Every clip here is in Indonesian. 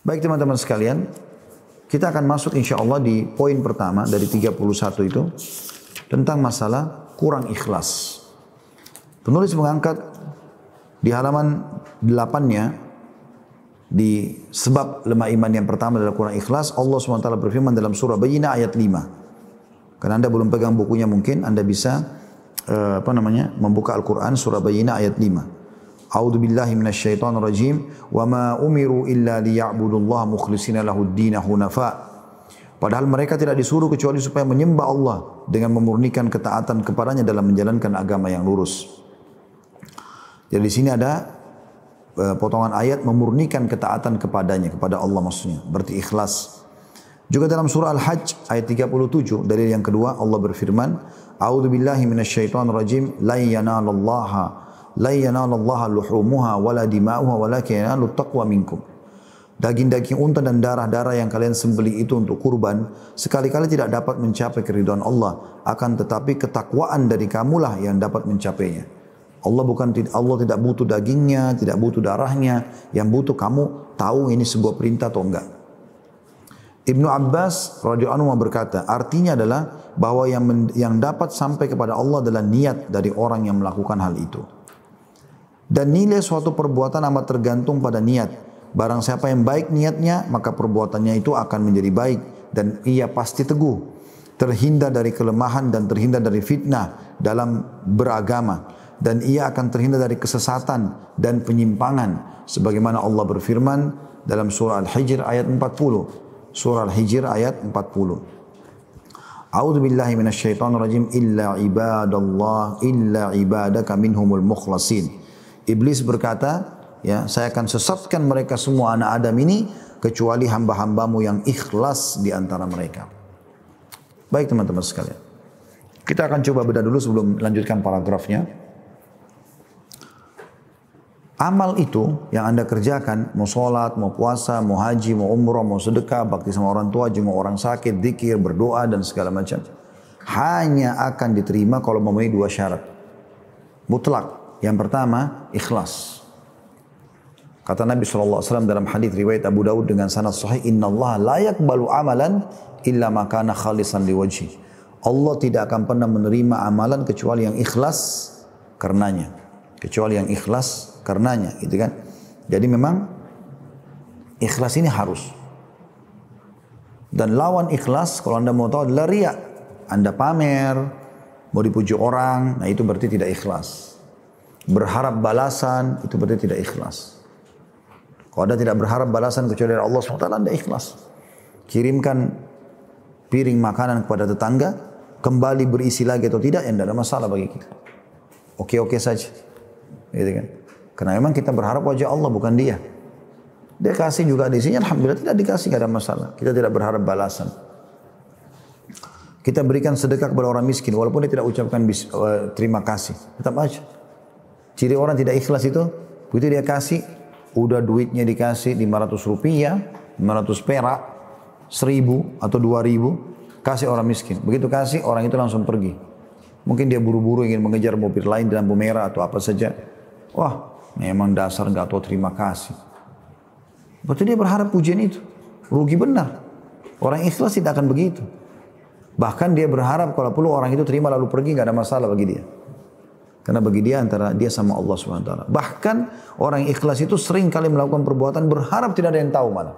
Baik teman-teman sekalian, kita akan masuk insya Allah di poin pertama dari 31 itu tentang masalah kurang ikhlas. Penulis mengangkat di halaman 8-nya di sebab lemah iman yang pertama adalah kurang ikhlas. Allah SWT berfirman dalam surah Bayyinah ayat 5. Karena Anda belum pegang bukunya mungkin Anda bisa membuka Al-Quran surah Bayyinah ayat 5. A'udzu billahi minasyaitonir rajim wa ma umiru illa liya'budullaha mukhlishina lahud-din hunafa. Padahal mereka tidak disuruh kecuali supaya menyembah Allah dengan memurnikan ketaatan kepadanya dalam menjalankan agama yang lurus. Jadi di sini ada potongan ayat memurnikan ketaatan kepadanya, kepada Allah maksudnya, berarti ikhlas. Juga dalam surah Al-Hajj ayat 37 dalil yang kedua Allah berfirman, A'udzu billahi minasyaitonir rajim la yanalallaha luhumuha wala dima'uha walakin yanalut taqwa minkum. Daging-daging unta dan darah-darah yang kalian sembelih itu untuk kurban sekali-kali tidak dapat mencapai keridhaan Allah, akan tetapi ketakwaan dari kamulah yang dapat mencapainya. Allah tidak butuh dagingnya, tidak butuh darahnya, yang butuh kamu tahu ini sebuah perintah atau enggak. Ibnu Abbas radhiyallahu anhu berkata, artinya adalah bahwa yang dapat sampai kepada Allah adalah niat dari orang yang melakukan hal itu. Dan nilai suatu perbuatan amat tergantung pada niat. Barang siapa yang baik niatnya, maka perbuatannya itu akan menjadi baik. Dan ia pasti teguh, terhindar dari kelemahan dan terhindar dari fitnah dalam beragama. Dan ia akan terhindar dari kesesatan dan penyimpangan. Sebagaimana Allah berfirman dalam surah Al-Hijr ayat 40. Surah Al-Hijr ayat 40. A'udzu billahi minasyaitonir rajim illa ibadaka minhumul mukhlasin. Iblis berkata, ya, saya akan sesatkan mereka semua anak Adam ini kecuali hamba-hambamu yang ikhlas di antara mereka. Baik teman-teman sekalian. Kita akan coba bedah dulu sebelum lanjutkan paragrafnya. Amal itu yang Anda kerjakan, mau sholat, mau puasa, mau haji, mau umrah, mau sedekah, bakti sama orang tua, jenguk orang sakit, zikir, berdoa dan segala macam, hanya akan diterima kalau memenuhi dua syarat. Mutlak. Yang pertama, ikhlas. Kata Nabi SAW dalam hadis riwayat Abu Dawud dengan sanad sahih, Inna Allah la yakbalu amalan illa makana khalisan liwajhi. Allah tidak akan pernah menerima amalan kecuali yang ikhlas karenanya. Kecuali yang ikhlas karenanya, gitu kan. Jadi memang ikhlas ini harus. Dan lawan ikhlas, kalau Anda mau tahu adalah riya. Anda pamer, mau dipuji orang, nah itu berarti tidak ikhlas. Berharap balasan, itu berarti tidak ikhlas. Kalau Anda tidak berharap balasan kecuali dari Allah SWT, Anda ikhlas. Kirimkan piring makanan kepada tetangga, kembali berisi lagi atau tidak, ya tidak ada masalah bagi kita. Oke-oke saja. Gitu kan? Karena memang kita berharap wajah Allah, bukan dia. Dia kasih juga di sini, alhamdulillah tidak dikasih, tidak ada masalah. Kita tidak berharap balasan. Kita berikan sedekah kepada orang miskin, walaupun dia tidak ucapkan terima kasih. Tetap aja. Ciri orang tidak ikhlas itu, begitu dia kasih, udah duitnya dikasih 500 rupiah, 500 perak, 1000 atau 2000, kasih orang miskin. Begitu kasih, orang itu langsung pergi. Mungkin dia buru-buru ingin mengejar mobil lain di lampu merah atau apa saja. Wah, memang dasar nggak tahu terima kasih. Berarti dia berharap pujian itu. Rugi benar. Orang ikhlas tidak akan begitu. Bahkan dia berharap kalau perlu orang itu terima lalu pergi, nggak ada masalah bagi dia. Karena bagi dia antara dia sama Allah SWT. Bahkan orang ikhlas itu sering kali melakukan perbuatan berharap tidak ada yang tahu malah.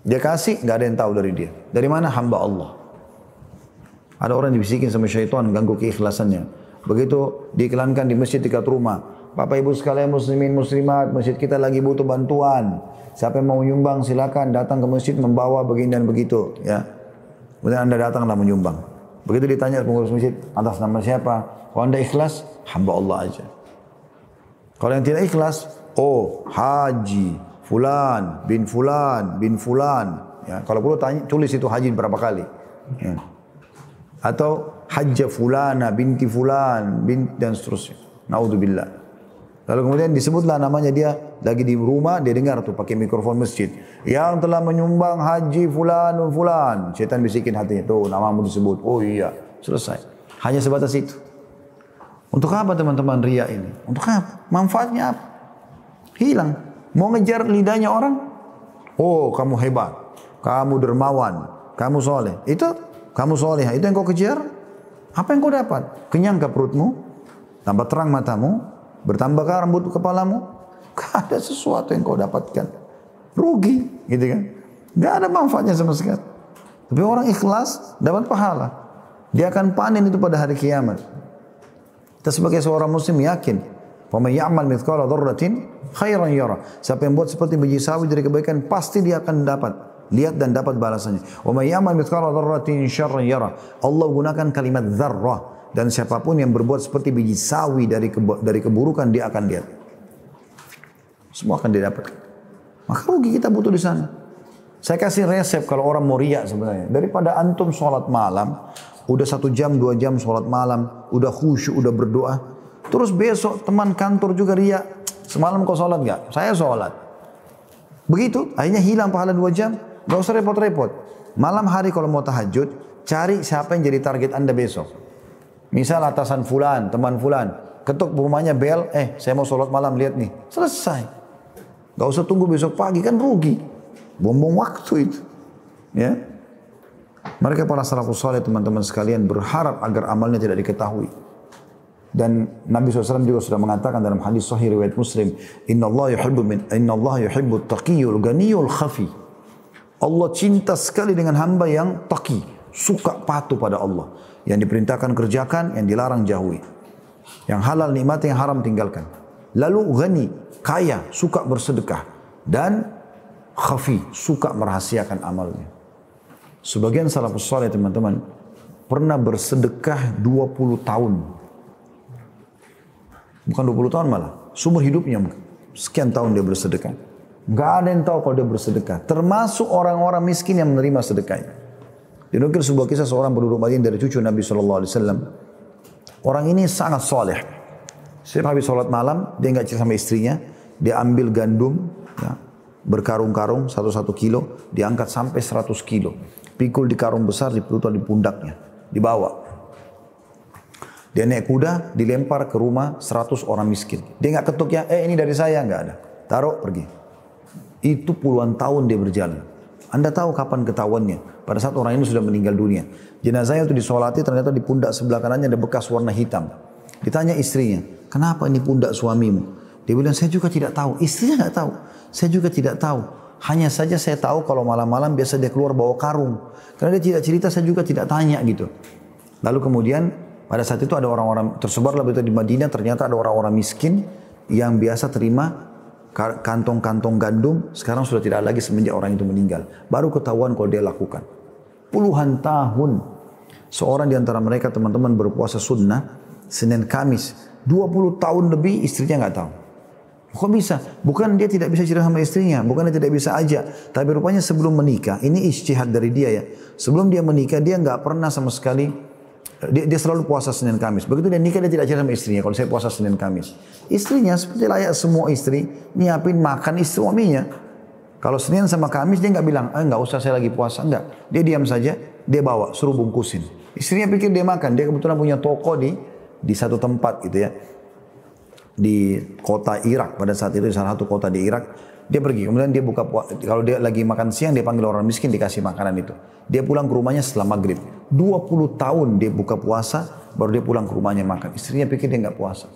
Dia kasih, nggak ada yang tahu dari dia. Dari mana? Hamba Allah. Ada orang dibisikin sama syaitan, ganggu keikhlasannya. Begitu diiklankan di masjid dekat rumah. Bapak ibu sekalian muslimin muslimat, masjid kita lagi butuh bantuan. Siapa yang mau menyumbang silakan datang ke masjid membawa begini dan begitu. Ya. Kemudian Anda datanglah menyumbang. Begitu ditanya pengurus masjid, atas nama siapa? Kalau Anda ikhlas, hamba Allah aja. Kalau yang tidak ikhlas, oh haji fulan bin fulan bin fulan. Ya, kalau perlu tulis itu haji berapa kali. Ya. Atau hajja fulana binti fulan dan seterusnya. Naudzubillah. Lalu kemudian disebutlah namanya, dia lagi di rumah, dia dengar tuh pakai mikrofon masjid. Yang telah menyumbang haji fulan dan fulan. Syaitan bisikin hatinya, tuh namamu disebut. Oh iya, selesai. Hanya sebatas itu. Untuk apa teman-teman riya ini? Untuk apa? Manfaatnya apa? Hilang. Mau ngejar lidahnya orang? Oh, kamu hebat, kamu dermawan, kamu soleh. Itu kamu soleh, itu yang kau kejar. Apa yang kau dapat? Kenyang ke perutmu, tambah terang matamu, bertambah rambut kepalamu. Gak ada sesuatu yang kau dapatkan. Rugi, gitu kan? Gak ada manfaatnya sama sekali. Tapi orang ikhlas dapat pahala. Dia akan panen itu pada hari kiamat. Kita sebagai seorang muslim yakin, "Faman ya'mal mithqala dzarratin khairan yara." Siapa yang buat seperti biji sawi dari kebaikan, pasti dia akan dapat. Lihat dan dapat balasannya. "Wa may ya'mal mithqala dzarratin syarran yara." Allah gunakan kalimat dzarrah, dan siapapun yang berbuat seperti biji sawi dari keburukan, dia akan lihat. Semua akan didapatkan. Maka rugi kita butuh di sana. Saya kasih resep kalau orang mau riak sebenarnya. Daripada antum sholat malam, udah 1 jam, 2 jam sholat malam, udah khusyuk, udah berdoa. Terus besok teman kantor juga riak. Semalam kau sholat gak? Saya sholat. Begitu, akhirnya hilang pahala 2 jam. Gak usah repot-repot. Malam hari kalau mau tahajud, cari siapa yang jadi target anda besok. Misal atasan fulan, teman fulan. Ketuk rumahnya bel, saya mau sholat malam, lihat nih. Selesai. Gak usah tunggu besok pagi, kan rugi. Buang-buang waktu itu. Ya. Mereka para salafus saleh teman-teman sekalian berharap agar amalnya tidak diketahui. Dan Nabi SAW juga sudah mengatakan dalam hadis sahih riwayat Muslim, Inna Allah yuhibbu taqiyul ganiyul khafi. Allah cinta sekali dengan hamba yang taqi, suka patuh pada Allah. Yang diperintahkan kerjakan, yang dilarang jauhi. Yang halal nikmati, yang haram tinggalkan. Lalu ghani, kaya, suka bersedekah. Dan khafi, suka merahasiakan amalnya. Sebagian salafus saleh teman-teman pernah bersedekah 20 tahun. Bukan 20 tahun malah, seumur hidupnya sekian tahun dia bersedekah. Gak ada yang tahu kalau dia bersedekah. Termasuk orang-orang miskin yang menerima sedekahnya. Dinukil sebuah kisah seorang penduduk Madinah dari cucu Nabi SAW. Orang ini sangat soleh. Setiap habis sholat malam, dia nggak cerita sama istrinya. Dia ambil gandum, ya, berkarung-karung 1 kilo, diangkat sampai 100 kilo. Pikul di karung besar, diputar di pundaknya, dibawa. Dia naik kuda, dilempar ke rumah 100 orang miskin. Dia nggak ketuk ya, ini dari saya, nggak ada. Taruh, pergi. Itu puluhan tahun dia berjalan. Anda tahu kapan ketahuannya? Pada saat orang ini sudah meninggal dunia. Jenazahnya itu disolati, ternyata di pundak sebelah kanannya ada bekas warna hitam. Ditanya istrinya, kenapa ini pundak suamimu? Dia bilang, saya juga tidak tahu. Istrinya nggak tahu. Saya juga tidak tahu. Hanya saja saya tahu kalau malam-malam biasa dia keluar bawa karung. Karena dia tidak cerita, saya juga tidak tanya gitu. Lalu kemudian pada saat itu ada orang-orang tersebarlah begitu di Madinah. Ternyata ada orang-orang miskin yang biasa terima kantong-kantong gandum. Sekarang sudah tidak lagi semenjak orang itu meninggal. Baru ketahuan kalau dia lakukan. Puluhan tahun. Seorang di antara mereka teman-teman berpuasa sunnah Senin Kamis. 20 tahun lebih istrinya nggak tahu. Kok bisa? Bukan dia tidak bisa cerita sama istrinya, bukan dia tidak bisa aja. Tapi rupanya sebelum menikah, ini ijtihad dari dia ya. Sebelum dia menikah, dia nggak pernah sama sekali, dia selalu puasa Senin Kamis. Begitu dia nikah, dia tidak cerita sama istrinya, kalau saya puasa Senin Kamis. Istrinya seperti layak semua istri, nyiapin makan istri suaminya. Kalau Senin sama Kamis, dia nggak bilang, nggak usah saya lagi puasa, enggak. Dia diam saja, dia bawa, suruh bungkusin. Istrinya pikir dia makan, dia kebetulan punya toko di satu tempat gitu ya. Di kota Irak, pada saat itu di salah satu kota di Irak, dia pergi, kemudian dia buka, kalau dia lagi makan siang, dia panggil orang miskin, dikasih makanan itu. Dia pulang ke rumahnya setelah maghrib. 20 tahun dia buka puasa, baru dia pulang ke rumahnya makan. Istrinya pikir dia nggak puasa,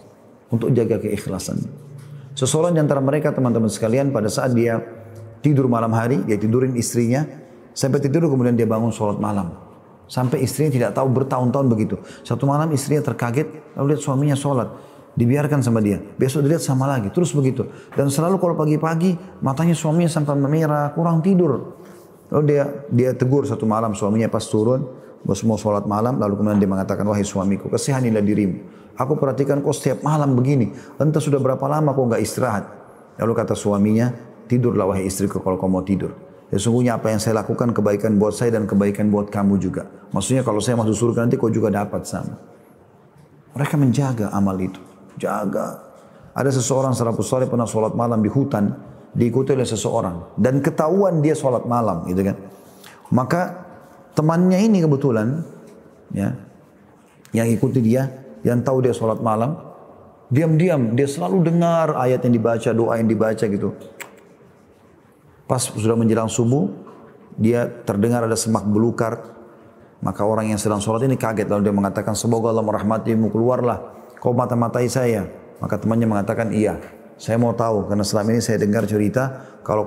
untuk jaga keikhlasan. Seseorang di antara mereka teman-teman sekalian, pada saat dia tidur malam hari, dia tidurin istrinya, sampai tidur kemudian dia bangun sholat malam. Sampai istrinya tidak tahu bertahun-tahun begitu. Satu malam istrinya terkaget, lalu lihat suaminya sholat. Dibiarkan sama dia. Besok dilihat sama lagi. Terus begitu. Dan selalu kalau pagi-pagi matanya suaminya sampai memerah, kurang tidur. Lalu dia tegur satu malam suaminya pas turun, mau sholat malam, lalu kemudian dia mengatakan, wahai suamiku, kasihanilah dirimu. Aku perhatikan kau setiap malam begini. Entah sudah berapa lama kau nggak istirahat. Lalu kata suaminya, tidurlah wahai istriku kalau kau mau tidur. Sesungguhnya apa yang saya lakukan kebaikan buat saya dan kebaikan buat kamu juga. Maksudnya kalau saya masuk surga nanti kau juga dapat sama. Mereka menjaga amal itu. Jaga. Ada seseorang salafus saleh pernah sholat malam di hutan, diikuti oleh seseorang dan ketahuan dia sholat malam, gitu kan. Maka temannya ini kebetulan, ya, yang ikuti dia, yang tahu dia sholat malam, diam-diam dia selalu dengar ayat yang dibaca, doa yang dibaca gitu. Pas sudah menjelang subuh, dia terdengar ada semak belukar. Maka orang yang sedang sholat ini kaget, lalu dia mengatakan, semoga Allah merahmatimu, keluarlah, kau mata-matai saya. Maka temannya mengatakan, iya, saya mau tahu, karena selama ini saya dengar cerita, kalau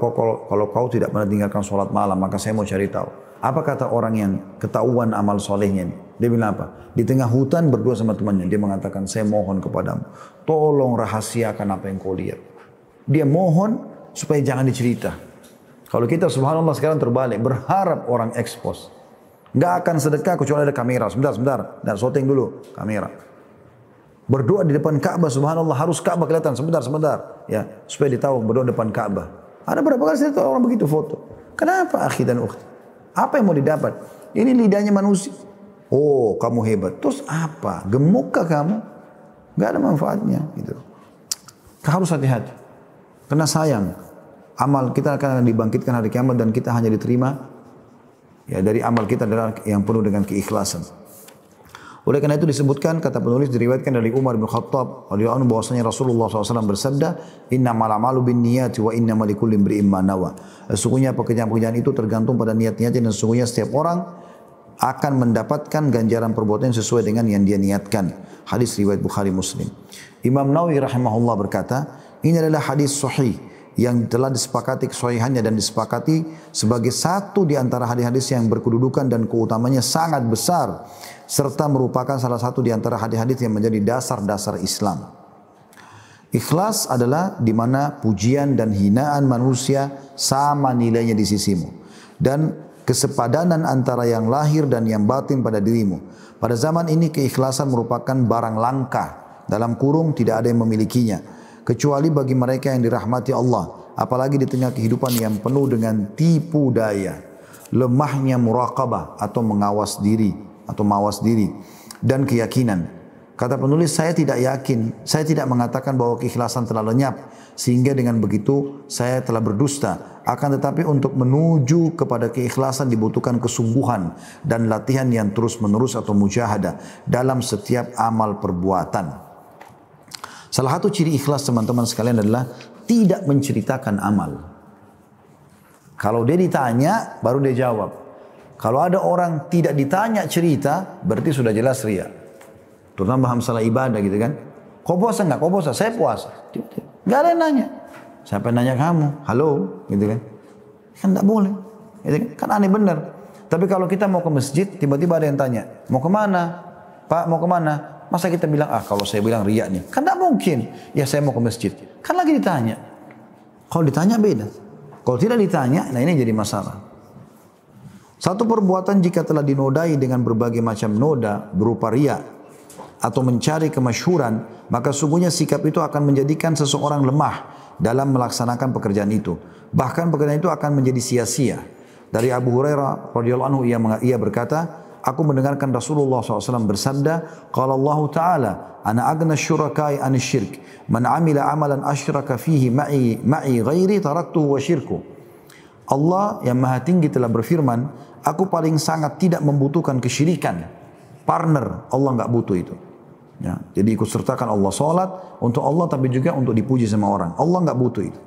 kau tidak pernah tinggalkan sholat malam, maka saya mau cari tahu. Apa kata orang yang ketahuan amal solehnya ini? Dia bilang apa? Di tengah hutan berdua sama temannya, dia mengatakan, saya mohon kepadamu, tolong rahasiakan apa yang kau lihat. Dia mohon supaya jangan dicerita. Kalau kita subhanallah sekarang terbalik, berharap orang ekspos. Nggak akan sedekah kecuali ada kamera. Sebentar. Dan syuting dulu kamera. Berdoa di depan Ka'bah, subhanallah, harus Ka'bah kelihatan. Sebentar. Ya, supaya ditahu berdoa depan Ka'bah. Ada berapa kali saya tahu orang begitu foto. Kenapa akhi dan ukhti? Apa yang mau didapat? Ini lidahnya manusia. Oh, kamu hebat. Terus apa? Gemukkah kamu? Nggak ada manfaatnya. Gitu. Harus hati-hati. Karena sayang, amal kita akan dibangkitkan hari kiamat dan kita hanya diterima ya dari amal kita adalah yang penuh dengan keikhlasan. Oleh karena itu disebutkan, kata penulis, diriwayatkan dari Umar bin Khattab radhiyallahu anhu bahwasanya Rasulullah SAW bersabda, innamal a'malu binniyati wa innamal likulli imri'in ma nawa. Sesungguhnya pekerjaan-pekerjaan itu tergantung pada niat-niatnya, dan sesungguhnya setiap orang akan mendapatkan ganjaran perbuatan sesuai dengan yang dia niatkan. Hadis riwayat Bukhari Muslim. Imam Nawawi rahimahullah berkata, ini adalah hadis sahih yang telah disepakati kesahihannya dan disepakati sebagai satu di antara hadis-hadis yang berkedudukan dan keutamanya sangat besar, serta merupakan salah satu di antara hadis-hadis yang menjadi dasar-dasar Islam. Ikhlas adalah di mana pujian dan hinaan manusia sama nilainya di sisimu, dan kesepadanan antara yang lahir dan yang batin pada dirimu. Pada zaman ini keikhlasan merupakan barang langka, dalam kurung tidak ada yang memilikinya, kecuali bagi mereka yang dirahmati Allah, apalagi di tengah kehidupan yang penuh dengan tipu daya, lemahnya muraqabah atau mawas diri dan keyakinan. Kata penulis, saya tidak yakin, saya tidak mengatakan bahwa keikhlasan telah lenyap sehingga dengan begitu saya telah berdusta. Akan tetapi untuk menuju kepada keikhlasan dibutuhkan kesungguhan dan latihan yang terus-menerus atau mujahadah dalam setiap amal perbuatan. Salah satu ciri ikhlas teman-teman sekalian adalah tidak menceritakan amal. Kalau dia ditanya, baru dia jawab. Kalau ada orang tidak ditanya cerita, berarti sudah jelas riya. Terutama paham salah ibadah gitu kan. Kau puasa enggak? Kau puasa? Saya puasa. Enggak ada yang nanya. Siapa yang nanya kamu? Halo? Gitu kan. Kan enggak boleh. Gitu kan? Kan aneh benar. Tapi kalau kita mau ke masjid, tiba-tiba ada yang tanya. Mau kemana? Pak, mau kemana? Masa kita bilang, kalau saya bilang riya nih. Kan tidak mungkin. Ya saya mau ke masjid. Kan lagi ditanya. Kalau ditanya beda. Kalau tidak ditanya, nah ini jadi masalah. Satu perbuatan jika telah dinodai dengan berbagai macam noda berupa riya atau mencari kemasyhuran, maka sungguhnya sikap itu akan menjadikan seseorang lemah dalam melaksanakan pekerjaan itu. Bahkan pekerjaan itu akan menjadi sia-sia. Dari Abu Hurairah radhiyallahu anhu ia berkata, aku mendengarkan Rasulullah SAW bersabda, qala Allah Ta'ala, ana agna syurakai an syirk, man amila amalan asyraka fihi ma'i ghairi taraktuhu wa syirku. Allah yang maha tinggi telah berfirman, aku paling sangat tidak membutuhkan kesyirikan. Partner, Allah enggak butuh itu. Ya, jadi ikut sertakan Allah salat untuk Allah, tapi juga untuk dipuji sama orang. Allah enggak butuh itu.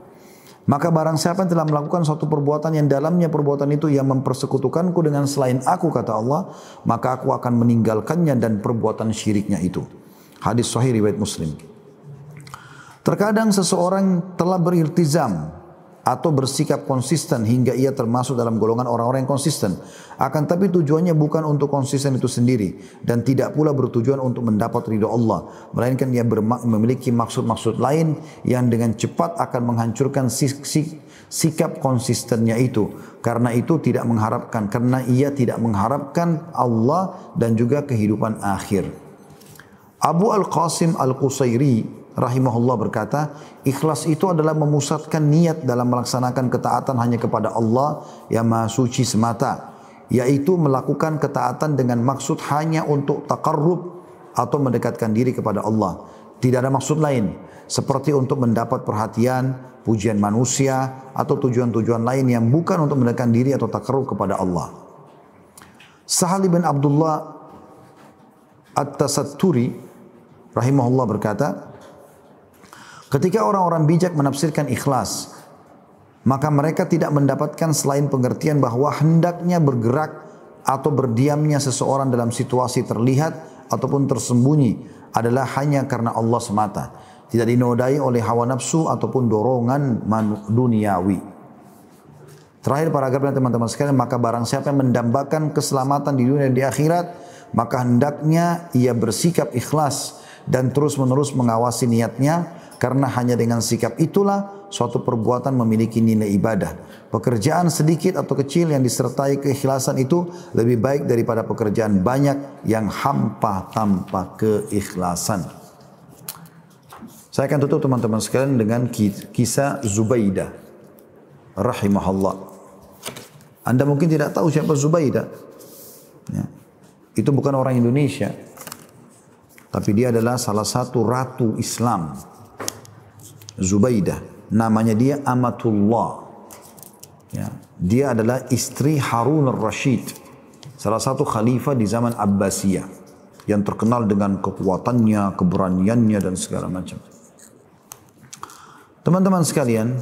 Maka barang siapa yang telah melakukan suatu perbuatan yang dalamnya perbuatan itu yang mempersekutukanku dengan selain aku, kata Allah, maka aku akan meninggalkannya dan perbuatan syiriknya itu. Hadis sahih riwayat Muslim. Terkadang seseorang telah beriltizam atau bersikap konsisten hingga ia termasuk dalam golongan orang-orang yang konsisten. Akan tapi tujuannya bukan untuk konsisten itu sendiri dan tidak pula bertujuan untuk mendapat ridha Allah, melainkan ia memiliki maksud-maksud lain yang dengan cepat akan menghancurkan sikap konsistennya itu. Karena ia tidak mengharapkan Allah dan juga kehidupan akhir. Abu Al-Qasim Al-Qusairi rahimahullah berkata, ikhlas itu adalah memusatkan niat dalam melaksanakan ketaatan hanya kepada Allah yang Maha Suci semata, yaitu melakukan ketaatan dengan maksud hanya untuk taqarrub atau mendekatkan diri kepada Allah. Tidak ada maksud lain, seperti untuk mendapat perhatian, pujian manusia, atau tujuan-tujuan lain yang bukan untuk mendekatkan diri atau taqarrub kepada Allah. Sahal bin Abdullah At-Tasatturi rahimahullah berkata, ketika orang-orang bijak menafsirkan ikhlas, maka mereka tidak mendapatkan selain pengertian bahwa hendaknya bergerak atau berdiamnya seseorang dalam situasi terlihat ataupun tersembunyi adalah hanya karena Allah semata. Tidak dinodai oleh hawa nafsu ataupun dorongan duniawi. Terakhir paragrafnya teman-teman sekalian, maka barang siapa yang mendambakan keselamatan di dunia dan di akhirat, maka hendaknya ia bersikap ikhlas dan terus-menerus mengawasi niatnya, karena hanya dengan sikap itulah suatu perbuatan memiliki nilai ibadah. Pekerjaan sedikit atau kecil yang disertai keikhlasan itu lebih baik daripada pekerjaan banyak yang hampa tanpa keikhlasan. Saya akan tutup teman-teman sekalian dengan kisah Zubaidah rahimahullah. Anda mungkin tidak tahu siapa Zubaidah. Ya. Itu bukan orang Indonesia, tapi dia adalah salah satu ratu Islam. Zubaidah, namanya dia Amatullah. Ya. Dia adalah istri Harun al-Rashid, salah satu khalifah di zaman Abbasiyah, yang terkenal dengan kekuatannya, keberaniannya dan segala macam. Teman-teman sekalian,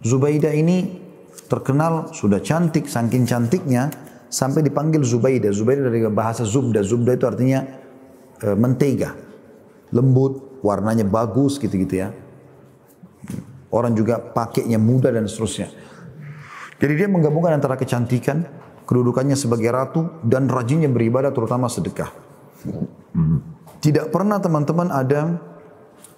Zubaidah ini terkenal sudah cantik, saking cantiknya sampai dipanggil Zubaidah. Zubaidah dari bahasa Zubda. Zubda itu artinya mentega, lembut, warnanya bagus gitu-gitu ya. Orang juga pakainya mudah dan seterusnya. Jadi dia menggabungkan antara kecantikan, kedudukannya sebagai ratu, dan rajinnya beribadah terutama sedekah. Tidak pernah teman-teman ada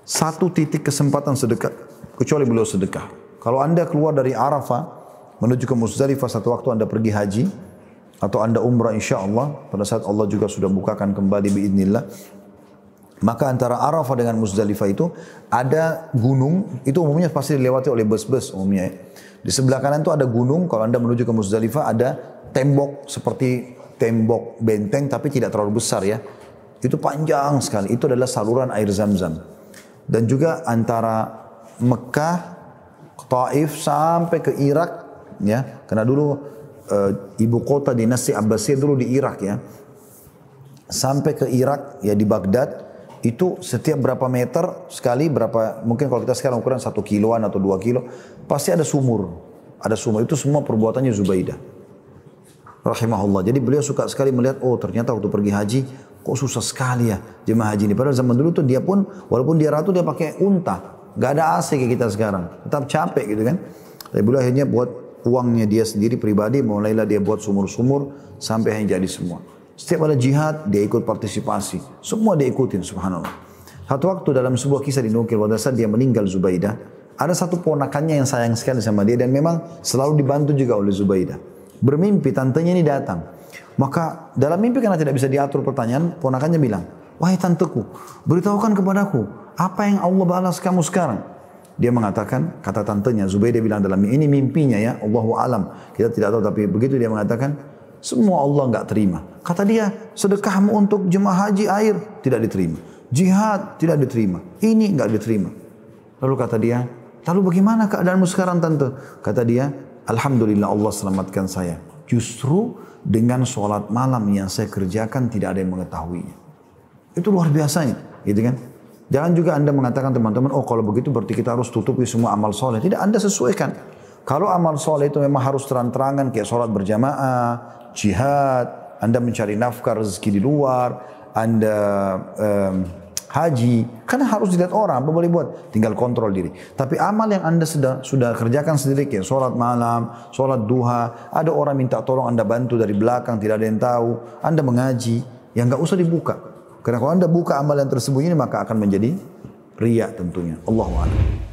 satu titik kesempatan sedekah kecuali beliau sedekah. Kalau Anda keluar dari Arafah menuju ke Muzdalifah satu waktu Anda pergi haji atau Anda umrah insya Allah, pada saat Allah juga sudah bukakan kembali biidznillah, maka antara Arafah dengan Muzdalifah itu ada gunung, itu umumnya pasti dilewati oleh bus-bus umumnya. Di sebelah kanan itu ada gunung, kalau Anda menuju ke Muzdalifah ada tembok seperti tembok benteng tapi tidak terlalu besar ya. Itu panjang sekali, itu adalah saluran air Zam-Zam. Dan juga antara Mekah, Taif sampai ke Irak ya, karena dulu ibu kota dinasti Abbasiyah dulu di Irak ya. Sampai ke Irak ya, di Baghdad itu setiap berapa meter sekali, berapa, mungkin kalau kita sekarang ukuran 1 kiloan atau 2 kilo, pasti ada sumur. Ada sumur, itu semua perbuatannya Zubaidah rahimahullah. Jadi beliau suka sekali melihat, oh ternyata waktu pergi haji kok susah sekali ya jemaah haji ini. Padahal zaman dulu tuh dia pun, walaupun dia ratu, dia pakai unta, gak ada AC kayak kita sekarang, tetap capek gitu kan. Tapi beliau akhirnya buat uangnya dia sendiri pribadi, mulailah dia buat sumur-sumur sampai hanya jadi semua. Setiap ada jihad dia ikut partisipasi, semua dia ikutin, subhanallah. Satu waktu dalam sebuah kisah dinukil, pada saat dia meninggal Zubaidah, ada satu ponakannya yang sayang sekali sama dia dan memang selalu dibantu juga oleh Zubaidah. Bermimpi tantenya ini datang. Maka dalam mimpi karena tidak bisa diatur pertanyaan, ponakannya bilang, wahai tanteku, beritahukan kepadaku, apa yang Allah balas kamu sekarang? Dia mengatakan, kata tantenya, Zubaidah bilang dalam ini mimpinya ya, Allahu alam, kita tidak tahu, tapi begitu dia mengatakan, semua Allah enggak terima. Kata dia, sedekahmu untuk jemaah haji air tidak diterima, jihad tidak diterima, ini enggak diterima. Lalu kata dia, lalu bagaimana keadaanmu sekarang tante? Kata dia, alhamdulillah Allah selamatkan saya. Justru dengan sholat malam yang saya kerjakan tidak ada yang mengetahuinya. Itu luar biasanya, gitu kan? Jangan juga Anda mengatakan teman-teman, oh kalau begitu berarti kita harus tutupi semua amal soleh. Tidak, Anda sesuaikan. Kalau amal soleh itu memang harus terang-terangan, kayak sholat berjamaah, jihad, Anda mencari nafkah rezeki di luar, Anda haji, karena harus dilihat orang, apa boleh buat? Tinggal kontrol diri. Tapi amal yang Anda sudah kerjakan sendiri, kayak sholat malam, sholat duha, ada orang minta tolong Anda bantu dari belakang, tidak ada yang tahu, Anda mengaji, yang nggak usah dibuka. Karena kalau Anda buka amal yang tersembunyi ini, maka akan menjadi riya tentunya. Allahu a'lam.